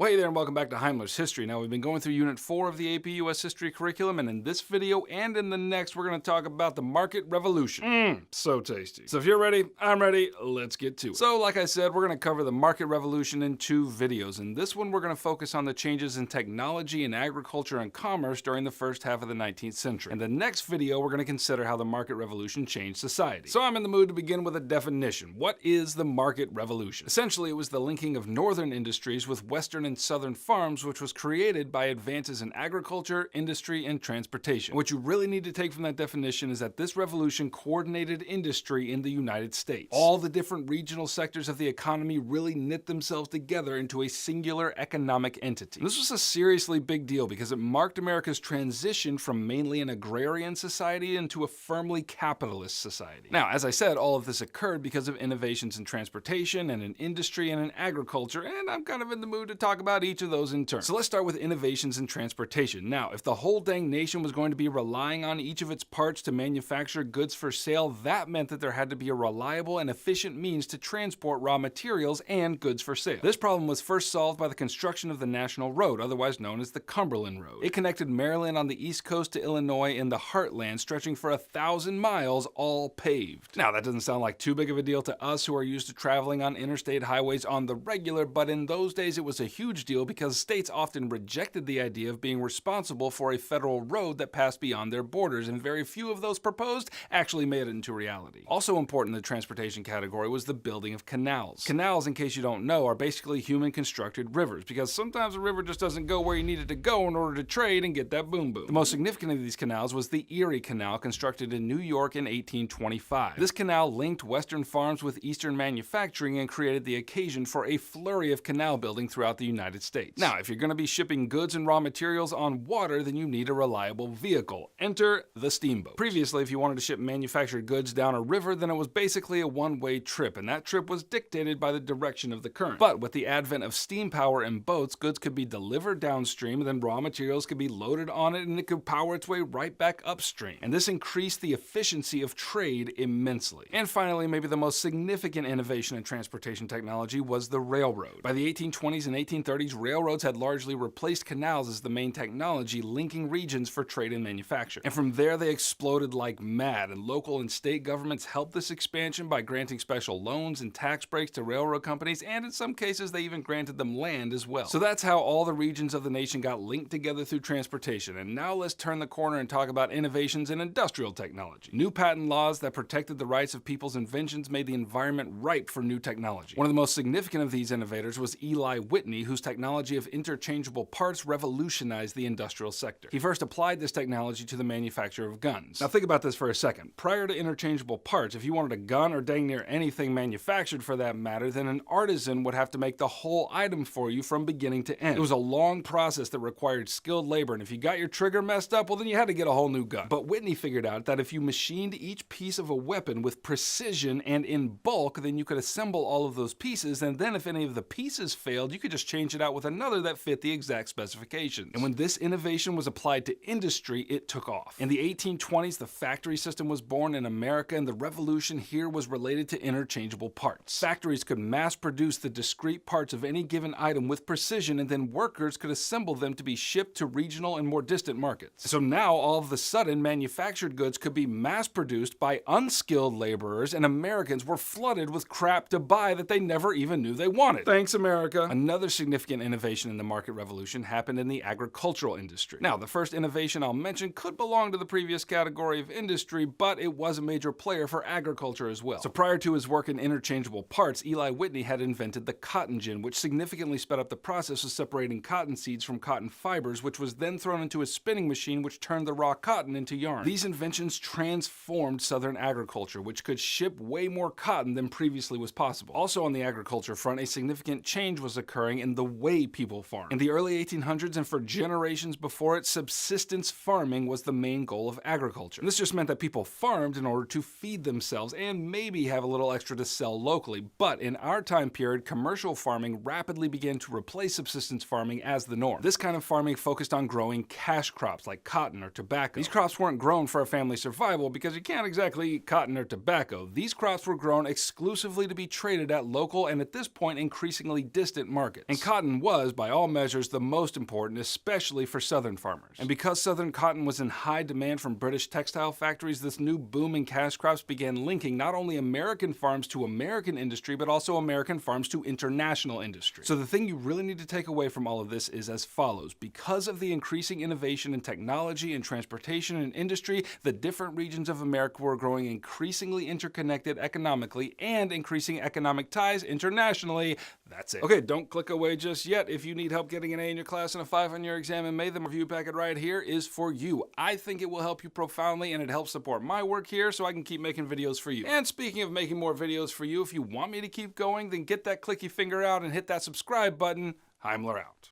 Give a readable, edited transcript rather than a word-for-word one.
Well, hey there and welcome back to Heimler's History. Now, we've been going through Unit 4 of the APUS History curriculum, and in this video and in the next, we're going to talk about the market revolution. So tasty. So if you're ready, I'm ready, let's get to it. So like I said, we're going to cover the market revolution in 2 videos. In this one, we're going to focus on the changes in technology and agriculture and commerce during the first half of the 19th century. In the next video, we're going to consider how the market revolution changed society. So I'm in the mood to begin with a definition. What is the market revolution? Essentially, it was the linking of northern industries with western and southern farms, which was created by advances in agriculture, industry, and transportation. What you really need to take from that definition is that this revolution coordinated industry in the United States. All the different regional sectors of the economy really knit themselves together into a singular economic entity. And this was a seriously big deal because it marked America's transition from mainly an agrarian society into a firmly capitalist society. Now, as I said, all of this occurred because of innovations in transportation and in industry and in agriculture, and I'm kind of in the mood to talk about each of those in turn. So let's start with innovations in transportation. Now, if the whole dang nation was going to be relying on each of its parts to manufacture goods for sale, that meant that there had to be a reliable and efficient means to transport raw materials and goods for sale. This problem was first solved by the construction of the National Road, otherwise known as the Cumberland Road. It connected Maryland on the East Coast to Illinois in the heartland, stretching for 1,000 miles, all paved. Now, that doesn't sound like too big of a deal to us who are used to traveling on interstate highways on the regular, but in those days it was a huge deal because states often rejected the idea of being responsible for a federal road that passed beyond their borders, and very few of those proposed actually made it into reality. Also important in the transportation category was the building of canals. Canals, in case you don't know, are basically human-constructed rivers, because sometimes a river just doesn't go where you need it to go in order to trade and get that boom boom. The most significant of these canals was the Erie Canal, constructed in New York in 1825. This canal linked western farms with eastern manufacturing and created the occasion for a flurry of canal building throughout the United States. Now, if you're going to be shipping goods and raw materials on water, then you need a reliable vehicle. Enter the steamboat. Previously, if you wanted to ship manufactured goods down a river, then it was basically a one-way trip, and that trip was dictated by the direction of the current. But with the advent of steam power and boats, goods could be delivered downstream, and then raw materials could be loaded on it, and it could power its way right back upstream. And this increased the efficiency of trade immensely. And finally, maybe the most significant innovation in transportation technology was the railroad. By the 1820s and 1830s, railroads had largely replaced canals as the main technology linking regions for trade and manufacture. And from there, they exploded like mad, and local and state governments helped this expansion by granting special loans and tax breaks to railroad companies, and in some cases, they even granted them land as well. So that's how all the regions of the nation got linked together through transportation. And now let's turn the corner and talk about innovations in industrial technology. New patent laws that protected the rights of people's inventions made the environment ripe for new technology. One of the most significant of these innovators was Eli Whitney, whose technology of interchangeable parts revolutionized the industrial sector. He first applied this technology to the manufacture of guns. Now think about this for a second. Prior to interchangeable parts, if you wanted a gun or dang near anything manufactured for that matter, then an artisan would have to make the whole item for you from beginning to end. It was a long process that required skilled labor, and if you got your trigger messed up, well then you had to get a whole new gun. But Whitney figured out that if you machined each piece of a weapon with precision and in bulk, then you could assemble all of those pieces, and then if any of the pieces failed, you could just change it out with another that fit the exact specifications. And when this innovation was applied to industry, it took off. In the 1820s, the factory system was born in America, and the revolution here was related to interchangeable parts. Factories could mass produce the discrete parts of any given item with precision, and then workers could assemble them to be shipped to regional and more distant markets. So now, all of a sudden, manufactured goods could be mass produced by unskilled laborers, and Americans were flooded with crap to buy that they never even knew they wanted. Thanks, America. Another significant innovation in the market revolution happened in the agricultural industry. Now, the first innovation I'll mention could belong to the previous category of industry, but it was a major player for agriculture as well. So prior to his work in interchangeable parts, Eli Whitney had invented the cotton gin, which significantly sped up the process of separating cotton seeds from cotton fibers, which was then thrown into a spinning machine which turned the raw cotton into yarn. These inventions transformed southern agriculture, which could ship way more cotton than previously was possible. Also on the agriculture front, a significant change was occurring in the way people farmed. In the early 1800s and for generations before it, subsistence farming was the main goal of agriculture. And this just meant that people farmed in order to feed themselves and maybe have a little extra to sell locally. But in our time period, commercial farming rapidly began to replace subsistence farming as the norm. This kind of farming focused on growing cash crops like cotton or tobacco. These crops weren't grown for a family survival because you can't exactly eat cotton or tobacco. These crops were grown exclusively to be traded at local and at this point increasingly distant markets. And cotton was, by all measures, the most important, especially for Southern farmers. And because Southern cotton was in high demand from British textile factories, this new boom in cash crops began linking not only American farms to American industry, but also American farms to international industry. So the thing you really need to take away from all of this is as follows. Because of the increasing innovation in technology and transportation and industry, the different regions of America were growing increasingly interconnected economically and increasing economic ties internationally. That's it. Okay, don't click away just yet. If you need help getting an A in your class and a 5 on your exam in May, the review packet right here is for you. I think it will help you profoundly, and it helps support my work here so I can keep making videos for you. And speaking of making more videos for you, if you want me to keep going, then get that clicky finger out and hit that subscribe button. Heimler out.